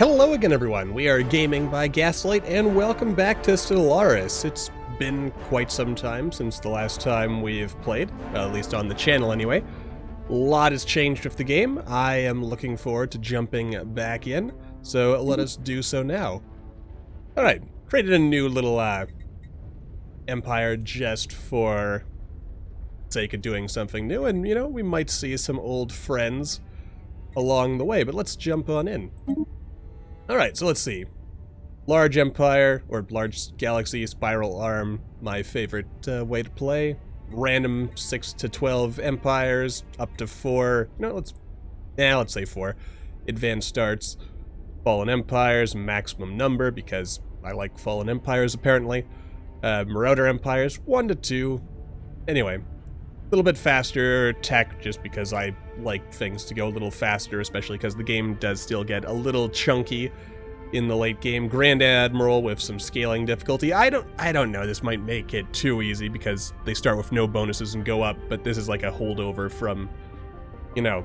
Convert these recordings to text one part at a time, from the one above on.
Hello again, everyone. We are Gaming by Gaslight, and welcome back to Stellaris. It's been quite some time since the last time we've played, at least on the channel anyway. A lot has changed with the game. I am looking forward to jumping back in, so let us do so now. Alright, created a new little empire just for the sake of doing something new, and you know, we might see some old friends along the way, but let's jump on in. Alright, so let's see. Large empire, or large galaxy, spiral arm, my favorite way to play. Random 6 to 12 empires, up to 4, no, let's say 4. Advanced starts, fallen empires, maximum number, because I like fallen empires apparently. Marauder empires, 1 to 2. Anyway, a little bit faster tech, just because I like things to go a little faster, especially because the game does still get a little chunky in the late game. Grand Admiral with some scaling difficulty. I don't know, this might make it too easy because they start with no bonuses and go up, but this is like a holdover from, you know,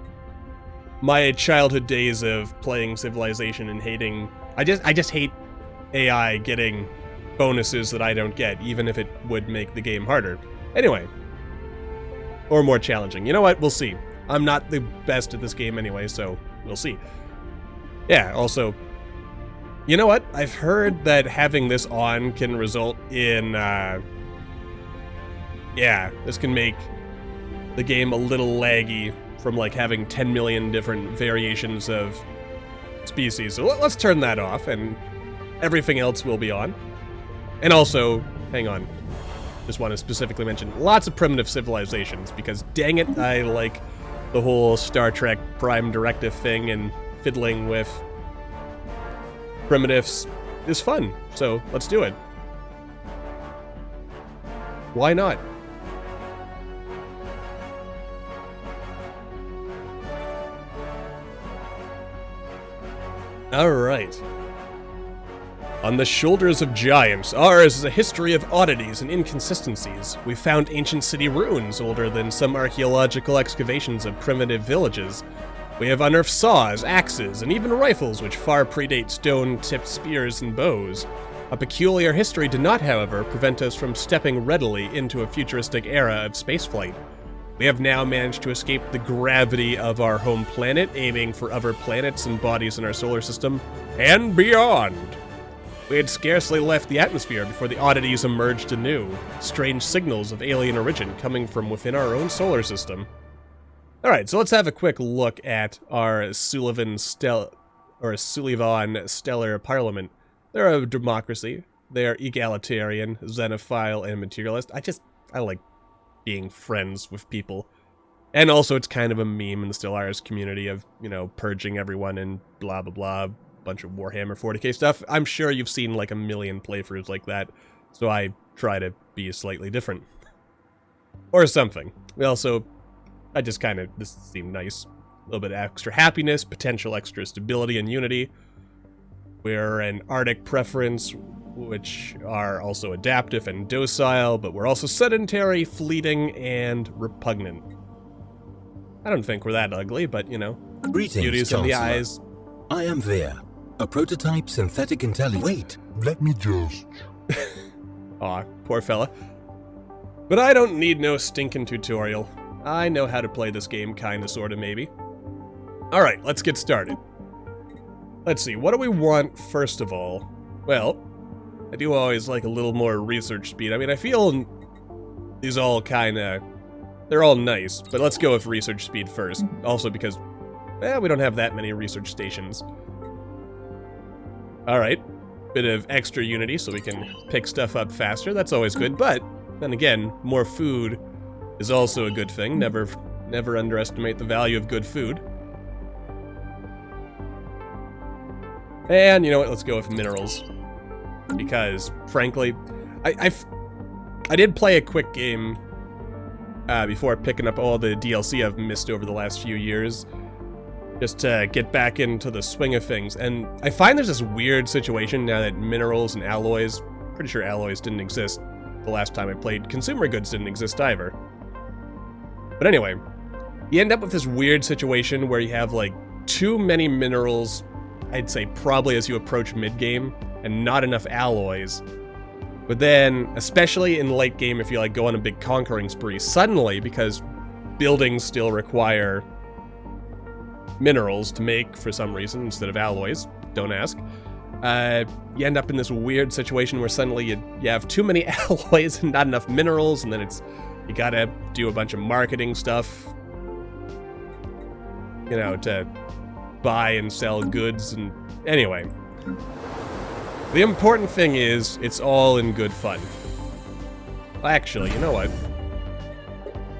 my childhood days of playing Civilization and hating... I just hate AI getting bonuses that I don't get, even if it would make the game harder. Anyway. Or more challenging. You know what? We'll see. I'm not the best at this game anyway, so we'll see. Yeah, also, you know what? I've heard that having this on can result in, yeah, this can make the game a little laggy from, like, having 10 million different variations of species. So let's turn that off, and everything else will be on. And also, hang on. Just want to specifically mention lots of primitive civilizations, because dang it, I like the whole Star Trek Prime Directive thing, and fiddling with primitives is fun, so let's do it. Why not? Alright. On the shoulders of giants, ours is a history of oddities and inconsistencies. We found ancient city ruins older than some archaeological excavations of primitive villages. We have unearthed saws, axes, and even rifles which far predate stone-tipped spears and bows. A peculiar history did not, however, prevent us from stepping readily into a futuristic era of spaceflight. We have now managed to escape the gravity of our home planet, aiming for other planets and bodies in our solar system, and beyond. We had scarcely left the atmosphere before the oddities emerged anew, strange signals of alien origin coming from within our own solar system. Alright, so let's have a quick look at our Sulivan Stellar Parliament. They're a democracy. They're egalitarian, xenophile, and materialist. I like being friends with people. And also it's kind of a meme in the Stellaris community of, you know, purging everyone and blah blah blah. Bunch of Warhammer 40k stuff. I'm sure you've seen like a million playthroughs like that, so I try to be slightly different. Or something. This seemed nice. A little bit of extra happiness, potential extra stability and unity. We're an Arctic preference, which are also adaptive and docile, but we're also sedentary, fleeting, and repugnant. I don't think we're that ugly, but you know, Greetings, beauty's in the eyes. I am Veer, a prototype synthetic intelligence. Wait, let me just... Aw, poor fella. But I don't need no stinking tutorial. I know how to play this game, kinda, sorta, maybe. Alright, let's get started. Let's see, what do we want first of all? Well, I do always like a little more research speed. I mean, I feel these all kinda... they're all nice, but let's go with research speed first. Also because... we don't have that many research stations. Alright. Bit of extra unity so we can pick stuff up faster. That's always good, but then again, more food is also a good thing. Never underestimate the value of good food. And you know what? Let's go with minerals. Because, frankly, I did play a quick game before picking up all the DLC I've missed over the last few years, just to get back into the swing of things. And I find there's this weird situation now that minerals and alloys, pretty sure alloys didn't exist the last time I played. Consumer goods didn't exist either. But anyway, you end up with this weird situation where you have like too many minerals I'd say probably as you approach mid-game, and not enough alloys. But then, especially in late game, if you like go on a big conquering spree, suddenly, because buildings still require minerals to make for some reason instead of alloys, don't ask, you end up in this weird situation where suddenly you have too many alloys and not enough minerals, and then you gotta do a bunch of marketing stuff, you know, to buy and sell goods, and anyway. The important thing is, it's all in good fun. Actually, you know what?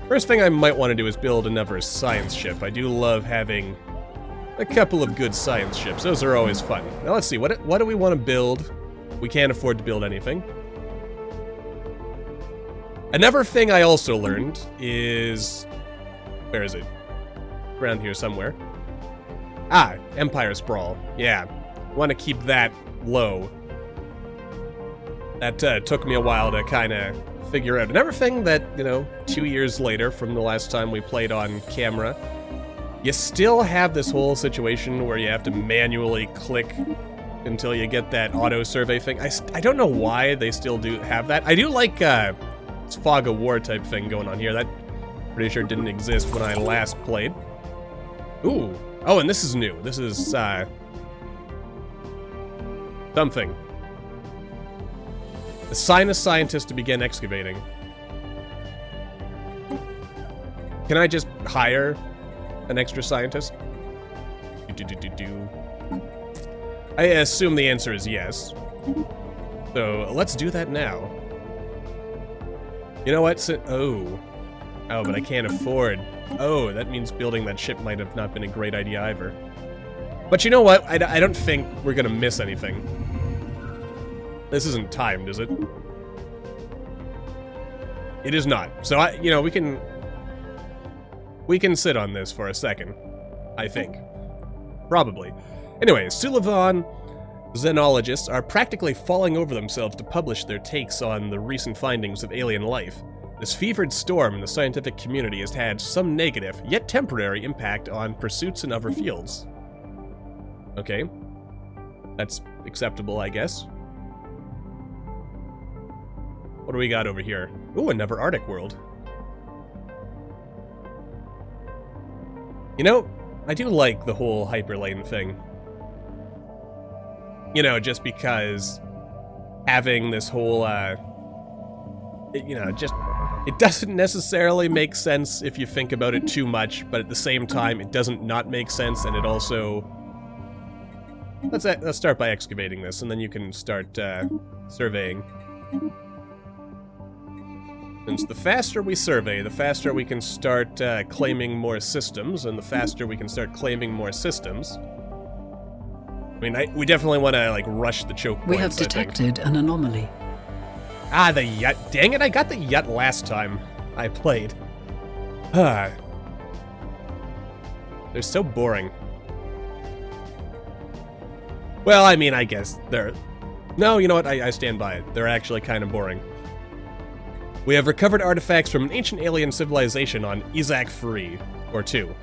First thing I might want to do is build another science ship. I do love having a couple of good science ships. Those are always fun. Now let's see, what do we want to build? We can't afford to build anything. Another thing I also learned is... Where is it? Around here somewhere. Ah, Empire Sprawl. Yeah, want to keep that low. That took me a while to kind of figure out. Another thing that, you know, 2 years later from the last time we played on camera, you still have this whole situation where you have to manually click until you get that auto-survey thing. I don't know why they still do have that. I do like this fog of war type thing going on here. That pretty sure didn't exist when I last played. Ooh. Oh, and this is new. This is, something. Assign a scientist to begin excavating. Can I just hire an extra scientist? I assume the answer is yes. So, let's do that now. You know what? Oh, but I can't afford... Oh, that means building that ship might have not been a great idea either. But you know what? I don't think we're gonna miss anything. This isn't timed, is it? It is not. So, you know, we can sit on this for a second, I think. Probably. Anyway, Sulivan xenologists are practically falling over themselves to publish their takes on the recent findings of alien life. This fevered storm in the scientific community has had some negative, yet temporary, impact on pursuits in other fields. Okay. That's acceptable, I guess. What do we got over here? Ooh, another Arctic world. You know, I do like the whole hyperlane thing. You know, just because having this whole, you know, just... It doesn't necessarily make sense if you think about it too much, but at the same time, it doesn't not make sense, and it also... Let's start by excavating this, and then you can start, surveying. Since the faster we survey, the faster we can start claiming more systems, and the faster we can start claiming more systems. I mean, we definitely want to, like, rush the choke points, We have detected an anomaly. Ah, the Yut. Dang it, I got the Yut last time I played. They're so boring. Well, I mean, I guess they're... No, you know what? I stand by it. They're actually kind of boring. We have recovered artifacts from an ancient alien civilization on Isaac Free, or 2.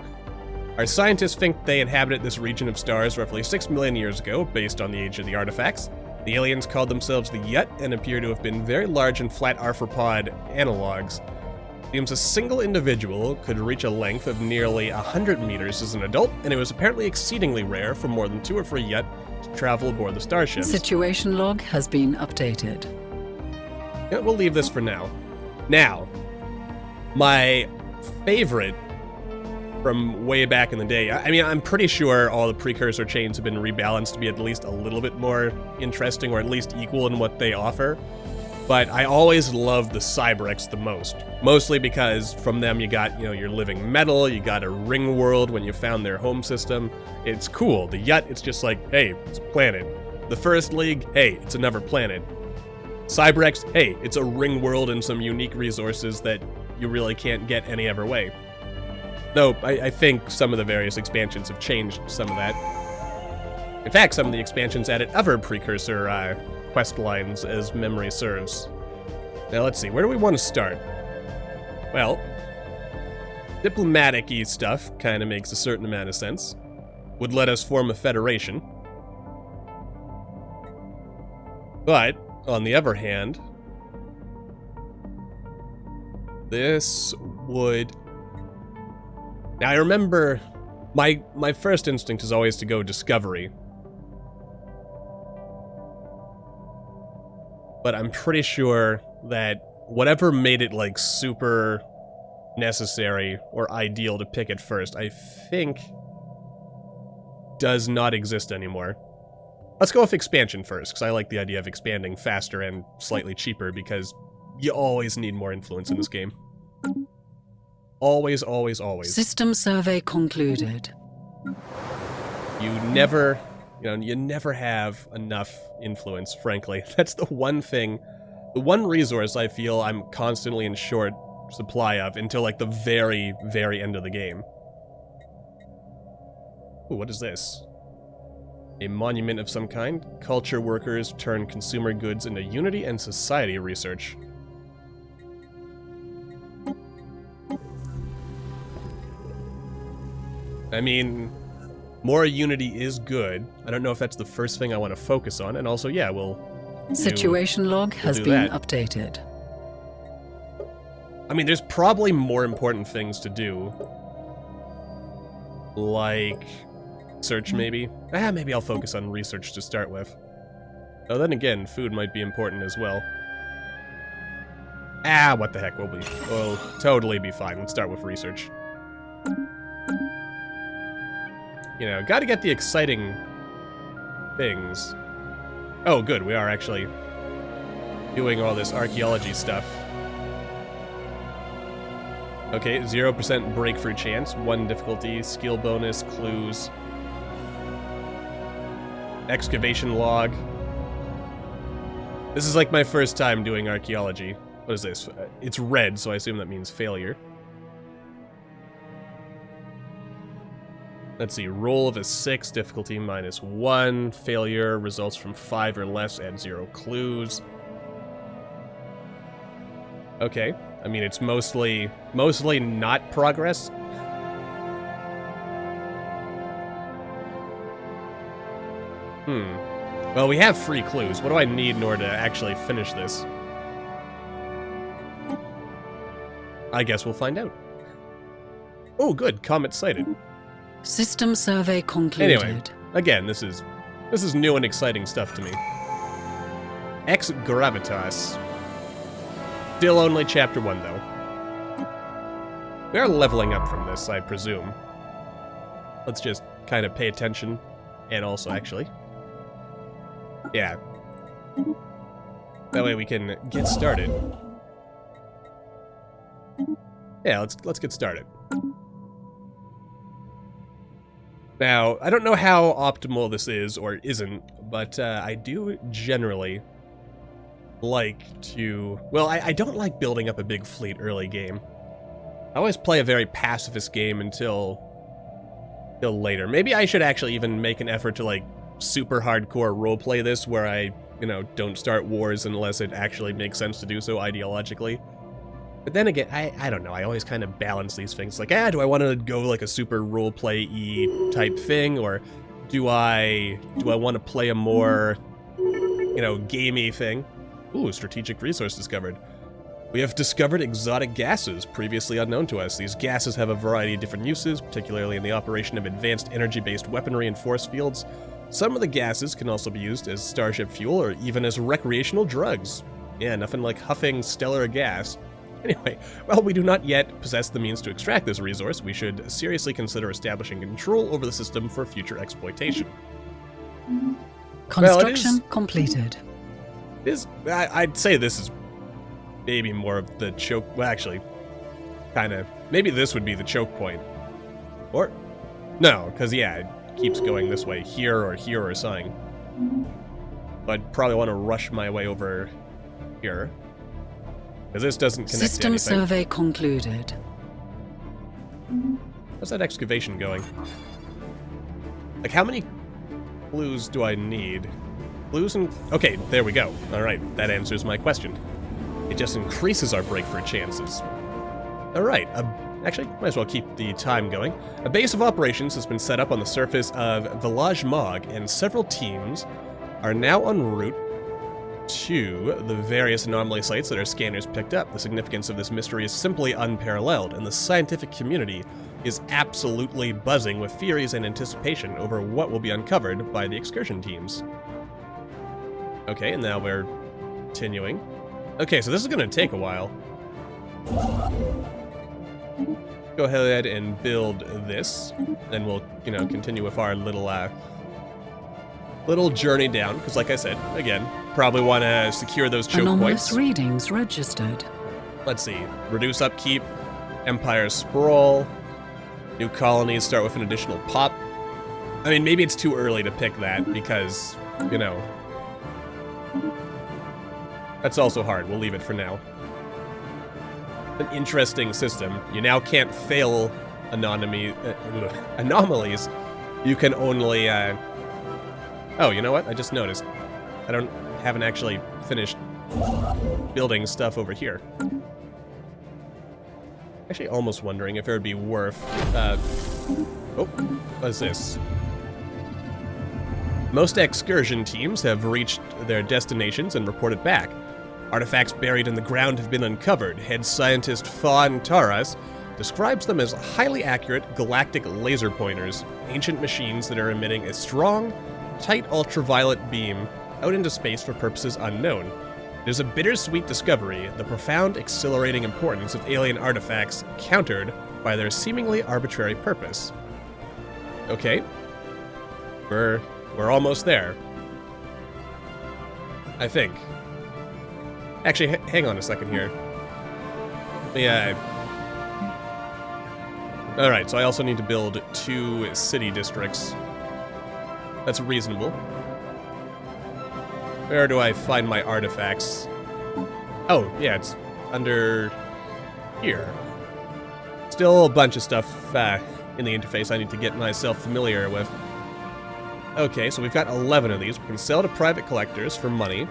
Our scientists think they inhabited this region of stars roughly 6 million years ago, based on the age of the artifacts. The aliens called themselves the Yut and appear to have been very large and flat arthropod analogs. Seems a single individual could reach a length of nearly 100 meters as an adult, and it was apparently exceedingly rare for more than 2 or 3 Yut to travel aboard the starships. Situation log has been updated. Yeah, we'll leave this for now. Now, my favorite from way back in the day, I mean, I'm pretty sure all the precursor chains have been rebalanced to be at least a little bit more interesting, or at least equal in what they offer, but I always loved the Cyberx the most. Mostly because from them you got, you know, your living metal, you got a ring world when you found their home system. It's cool. The Yut, it's just like, hey, it's a planet. The First League, hey, it's another planet. Cyberx, hey, it's a ring world and some unique resources that you really can't get any other way. Though, I think some of the various expansions have changed some of that. In fact, some of the expansions added other precursor quest lines, as memory serves. Now let's see, where do we want to start? Well, diplomatic-y stuff kind of makes a certain amount of sense. Would let us form a federation. But, on the other hand, this would... Now, I remember my first instinct is always to go discovery. But I'm pretty sure that whatever made it, like, super necessary or ideal to pick it first, I think does not exist anymore. Let's go with expansion first, because I like the idea of expanding faster and slightly cheaper, because you always need more influence in this game. Always, always, always. System survey concluded. You never have enough influence, frankly. That's the one thing, the one resource I feel I'm constantly in short supply of until, like, the very, very end of the game. Ooh, what is this? A monument of some kind? Culture workers turn consumer goods into unity and society research. I mean, more unity is good. I don't know if that's the first thing I want to focus on, and also, yeah, Situation log has been updated. I mean, there's probably more important things to do. Like search, maybe? Maybe I'll focus on research to start with. Oh, then again, food might be important as well. What the heck, we'll totally be fine. Let's start with research. You know, gotta get the exciting things. Oh, good, we are actually doing all this archaeology stuff. Okay, 0% breakthrough chance, 1 difficulty, skill bonus, clues, excavation log. This is like my first time doing archaeology. What is this? It's red, so I assume that means failure. Let's see, roll of a 6, difficulty -1, failure, results from 5 or less, add 0 clues. Okay, I mean, it's mostly not progress. Well, we have free clues. What do I need in order to actually finish this? I guess we'll find out. Oh, good, comet sighted. System survey concluded. Anyway, again, this is new and exciting stuff to me. Ex Gravitas. Still only Chapter 1, though. We are leveling up from this, I presume. Let's just kind of pay attention. And also, actually... yeah. That way we can get started. Yeah, let's get started. Now, I don't know how optimal this is or isn't, but I do generally like to... well, I don't like building up a big fleet early game. I always play a very pacifist game until later. Maybe I should actually even make an effort to, like, super hardcore roleplay this, where I, don't start wars unless it actually makes sense to do so ideologically. But then again, I don't know, I always kind of balance these things. Like, do I want to go like a super roleplay-y type thing, or do I want to play a more, gamey thing? Ooh, strategic resource discovered. We have discovered exotic gases previously unknown to us. These gases have a variety of different uses, particularly in the operation of advanced energy-based weaponry and force fields. Some of the gases can also be used as starship fuel or even as recreational drugs. Yeah, nothing like huffing stellar gas. Anyway, while we do not yet possess the means to extract this resource, we should seriously consider establishing control over the system for future exploitation. Construction completed. I'd say this is maybe more of the choke... well, actually, kind of... maybe this would be the choke point. Or... no, because, yeah, it keeps going this way. Here or something. But I'd probably want to rush my way over here. Because this doesn't connect System to anything. survey concluded. How's that excavation going? Like, how many clues do I need? Clues and... okay, there we go. Alright, that answers my question. It just increases our breakthrough chances. Alright, actually, might as well keep the time going. A base of operations has been set up on the surface of Village Mog, and several teams are now en route to the various anomaly sites that our scanners picked up. The significance of this mystery is simply unparalleled, and the scientific community is absolutely buzzing with theories and anticipation over what will be uncovered by the excursion teams. Okay, and now we're continuing. Okay, so this is going to take a while. Go ahead and build this, then we'll, continue with our little journey down, because like I said, again, probably want to secure those choke Anomalous points. readings registered. Let's see. Reduce upkeep, Empire sprawl, new colonies start with an additional pop. I mean, maybe it's too early to pick that, because, that's also hard. We'll leave it for now. An interesting system. You now can't fail anomalies. You can only, Oh, you know what? I just noticed. Haven't actually finished building stuff over here. Actually, almost wondering if it would be worth, oh, what's this? Most excursion teams have reached their destinations and reported back. Artifacts buried in the ground have been uncovered. Head scientist Fawn Taras describes them as highly accurate galactic laser pointers, ancient machines that are emitting a strong, tight ultraviolet beam out into space for purposes unknown. It is a bittersweet discovery, the profound, exhilarating importance of alien artifacts countered by their seemingly arbitrary purpose. Okay. We're almost there. I think. Actually, hang on a second here. Yeah. Alright, so I also need to build 2 city districts. That's reasonable. Where do I find my artifacts? Oh, yeah, it's under here. Still a bunch of stuff in the interface I need to get myself familiar with. Okay, so we've got 11 of these. We can sell to private collectors for money.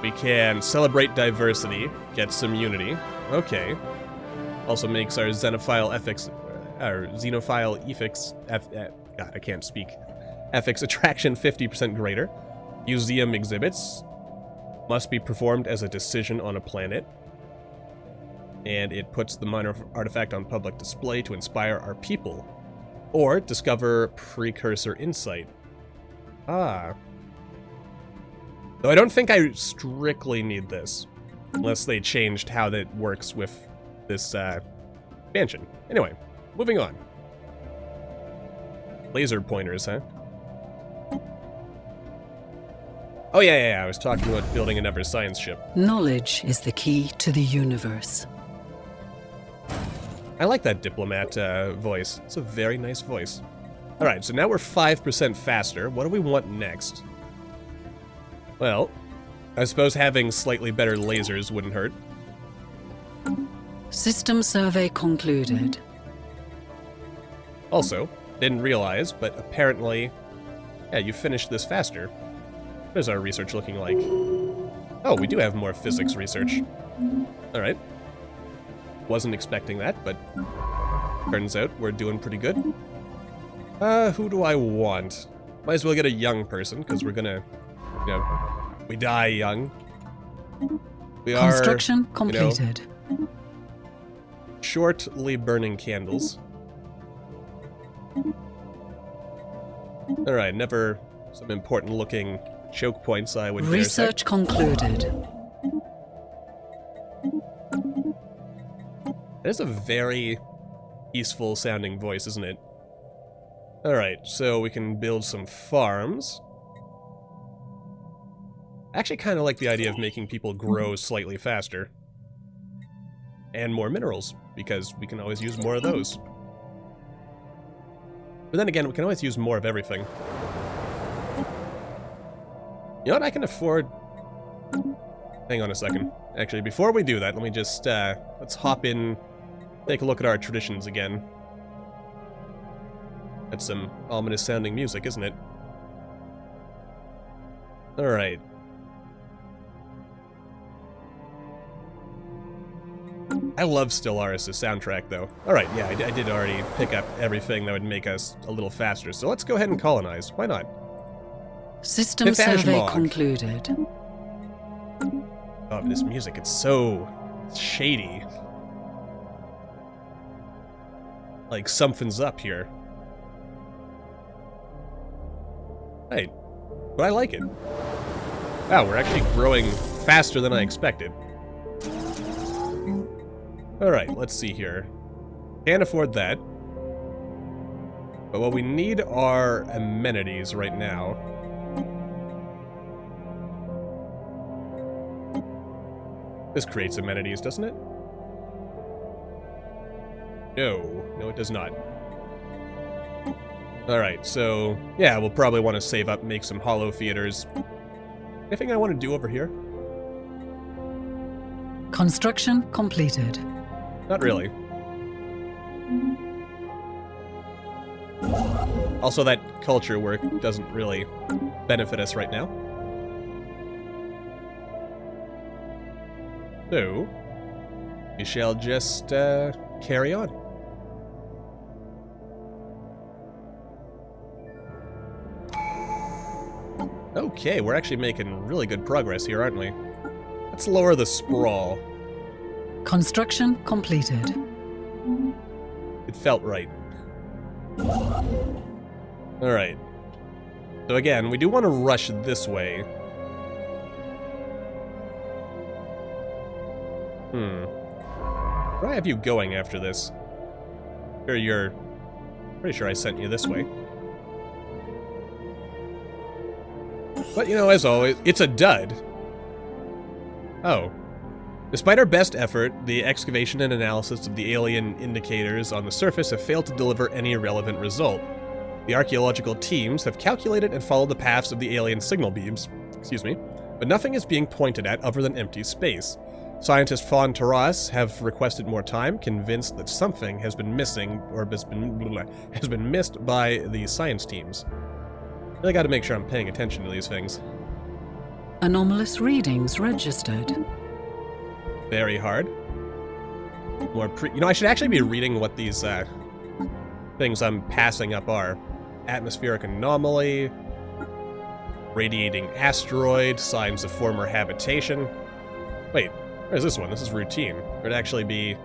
We can celebrate diversity, get some unity. Okay. Also makes our xenophile ethics, God, I can't speak. Ethics attraction 50% greater. Museum exhibits must be performed as a decision on a planet. And it puts the minor artifact on public display to inspire our people. Or discover precursor insight. Ah. Though I don't think I strictly need this. Unless they changed how that works with this expansion. Anyway, moving on. Laser pointers, huh? Oh yeah, I was talking about building another science ship. Knowledge is the key to the universe. I like that diplomat voice. It's a very nice voice. Alright, so now we're 5% faster. What do we want next? Well, I suppose having slightly better lasers wouldn't hurt. System survey concluded. Also, didn't realize, but apparently... Yeah, you finished this faster. What is our research looking like? Oh, we do have more physics research. Alright. Wasn't expecting that, but turns out we're doing pretty good. Who do I want? Might as well get a young person, because we're gonna, we die young. We are, Construction completed. Shortly burning candles. Alright, never some important looking choke points, I would dare say. Research concluded. That is a very peaceful sounding voice, isn't it? Alright, so we can build some farms. I actually kind of like the idea of making people grow slightly faster. And more minerals, because we can always use more of those. But then again, we can always use more of everything. You know what, I can afford... Hang on a second. Actually, before we do that, let me just, let's hop in, take a look at our traditions again. That's some ominous-sounding music, isn't it? Alright. I love Stellaris' soundtrack, though. Alright, yeah, I did already pick up everything that would make us a little faster, so let's go ahead and colonize. Why not? System survey concluded. Oh, this music, it's so shady. Like something's up here. Right. But I like it. Wow, we're actually growing faster than I expected. Alright, let's see here. Can't afford that. But what we need are amenities right now. This creates amenities, doesn't it? No, it does not. Alright, so, yeah, we'll probably want to save up, make some hollow theaters. Anything I want to do over here? Construction completed. Not really. Also, that culture work doesn't really benefit us right now. So, we shall just, carry on. Okay, we're actually making really good progress here, aren't we? Let's lower the sprawl. Construction completed. It felt right. Alright. So again, we do want to rush this way. Where do I have you going after this? Sure, you're... Pretty sure I sent you this way. But, you know, as always, it's a dud. Oh. Despite our best effort, the excavation and analysis of the alien indicators on the surface have failed to deliver any relevant result. The archaeological teams have calculated and followed the paths of the alien signal beams, but nothing is being pointed at other than empty space. Scientist Fawn Taras have requested more time, convinced that something has been missing, or has been missed by the science teams. Really got to make sure I'm paying attention to these things. Anomalous readings registered. Very hard. You know, I should actually be reading what these things I'm passing up are. Atmospheric anomaly, radiating asteroid, signs of former habitation. Wait, where's this one? This is routine. It'd actually be...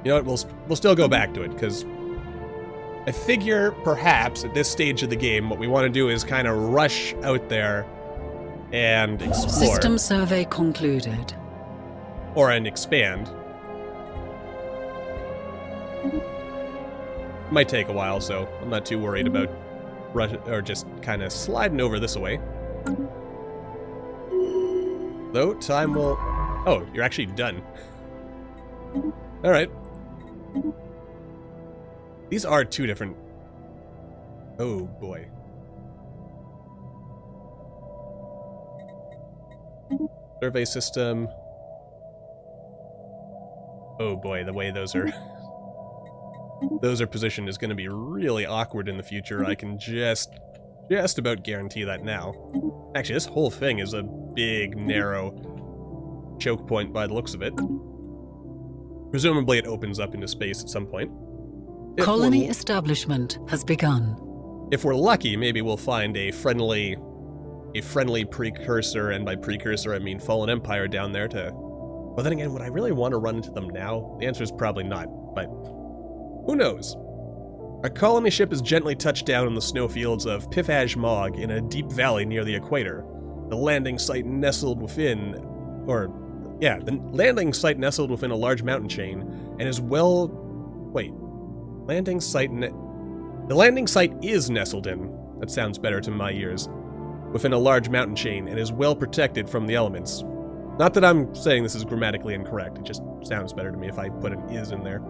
You know what, we'll still go back to it, because I figure, perhaps, at this stage of the game, what we want to do is kind of rush out there and explore. System survey concluded. And expand. Might take a while, so I'm not too worried about just kind of sliding over this way. Though, time will... Oh, you're actually done. Alright. These are two different... Oh, boy. Survey system. Oh boy, the way those are positioned is going to be really awkward in the future. I can just about guarantee that now. Actually, this whole thing is a big, narrow choke point by the looks of it. Presumably it opens up into space at some point. Colony establishment has begun. If we're lucky, maybe we'll find a friendly precursor, and by precursor I mean Fallen Empire down there to... Well, then again, would I really want to run into them now? The answer is probably not, but who knows? Our colony ship has gently touched down in the snowfields of Pifaj Mog in a deep valley near the equator. The landing site nestled within... the landing site nestled within a large mountain chain, and is well... Wait. The landing site is nestled in. That sounds better to my ears. Within a large mountain chain, and is well protected from the elements. Not that I'm saying this is grammatically incorrect, it just sounds better to me if I put an is in there.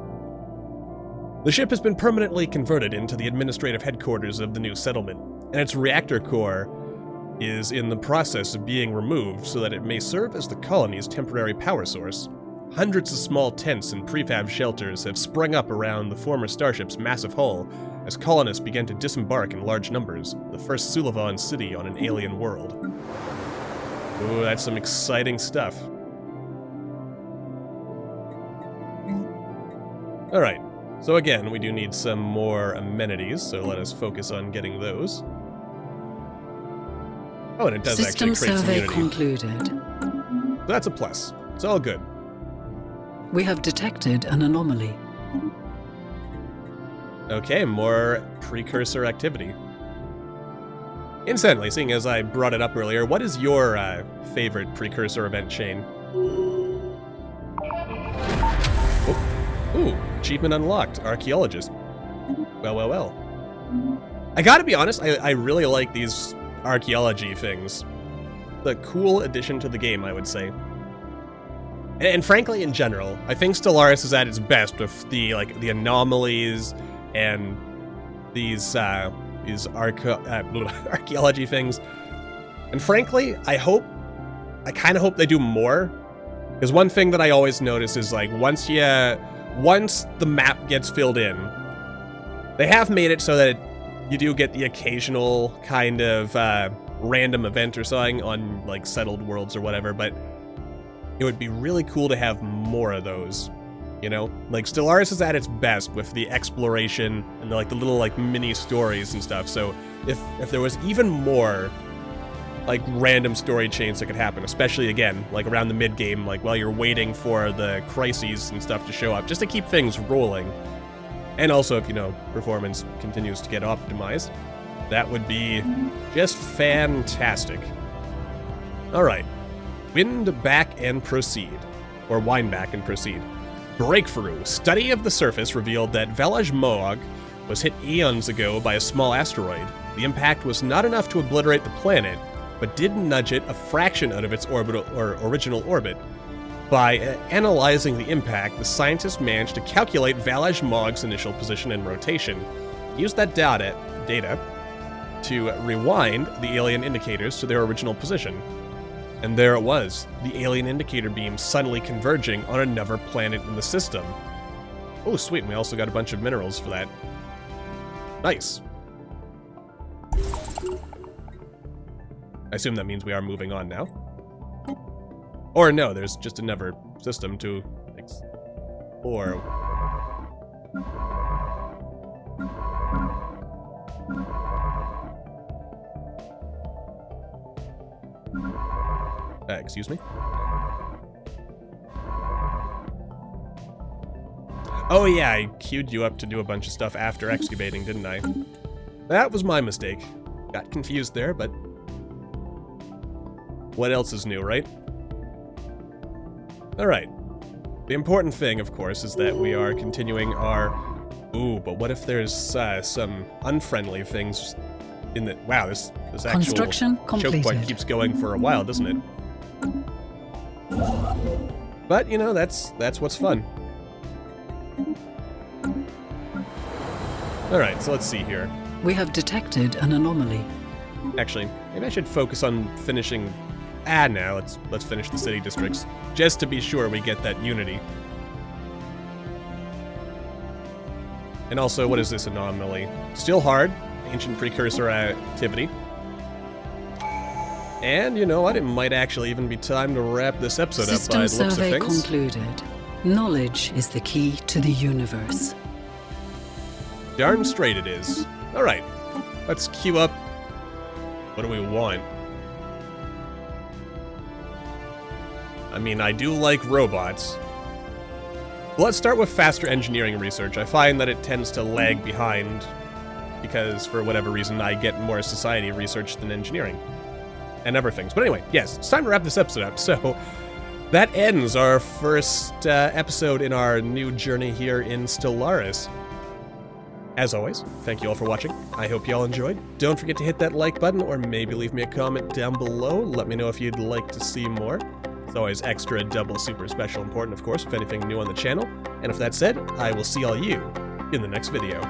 The ship has been permanently converted into the administrative headquarters of the new settlement, and its reactor core is in the process of being removed so that it may serve as the colony's temporary power source. Hundreds of small tents and prefab shelters have sprung up around the former starship's massive hull as colonists begin to disembark in large numbers, the first Sulivan city on an alien world. Ooh, that's some exciting stuff. Alright, so again, we do need some more amenities, so let us focus on getting those. Oh, and it does System actually create some survey unity. concluded. So that's a plus. It's all good. We have detected an anomaly. Okay, more precursor activity. Incidentally, seeing as I brought it up earlier, what is your favorite precursor event chain? Oh. Ooh, achievement unlocked, archaeologist. Well, well, well. I gotta be honest, I really like these archaeology things. The cool addition to the game, I would say. And frankly, in general, I think Stellaris is at its best with the anomalies and these archaeology things. And frankly, I kind of hope they do more. Because one thing that I always notice is like once the map gets filled in, they have made it so that you do get the occasional kind of random event or something on like settled worlds or whatever, but it would be really cool to have more of those, you know? Like Stellaris is at its best with the exploration and the little mini stories and stuff. So if there was even more like random story chains that could happen, especially again like around the mid game, like while you're waiting for the crises and stuff to show up, just to keep things rolling. And also if, you know, performance continues to get optimized, that would be just fantastic. All right. Wind back and proceed. Or wind back and proceed. Breakthrough. Study of the surface revealed that Velaj Moog was hit eons ago by a small asteroid. The impact was not enough to obliterate the planet, but did nudge it a fraction out of its original orbit. By analyzing the impact, the scientists managed to calculate Velaj Moog's initial position and rotation. Use that data to rewind the alien indicators to their original position. And there it was, the alien indicator beam suddenly converging on another planet in the system. Oh, sweet, and we also got a bunch of minerals for that. Nice. I assume that means we are moving on now. Or no, there's just another system to explore. Excuse me? Oh yeah, I queued you up to do a bunch of stuff after excavating, didn't I? That was my mistake. Got confused there, but what else is new, right? Alright. The important thing, of course, is that we are continuing our... Ooh, but what if there's some unfriendly things in the... Wow, this actual choke point keeps going for a while, doesn't it? But, you know, that's what's fun. Alright, so let's see here. We have detected an anomaly. Actually, maybe I should focus on finishing... no, let's finish the city districts, just to be sure we get that unity. And also, what is this anomaly? Still hard, ancient precursor activity. And you know what? It might actually even be time to wrap this episode up by the looks of things. System survey concluded. Knowledge is the key to the universe. Darn straight it is. Alright, let's queue up. What do we want? I mean, I do like robots. But let's start with faster engineering research. I find that it tends to lag behind because, for whatever reason, I get more society research than engineering. And other things. But anyway, yes, it's time to wrap this episode up. So, that ends our first episode in our new journey here in Stellaris. As always, thank you all for watching. I hope you all enjoyed. Don't forget to hit that like button, or maybe leave me a comment down below. Let me know if you'd like to see more. It's always extra, double, super special important, of course, with anything new on the channel. And with that said, I will see all you in the next video.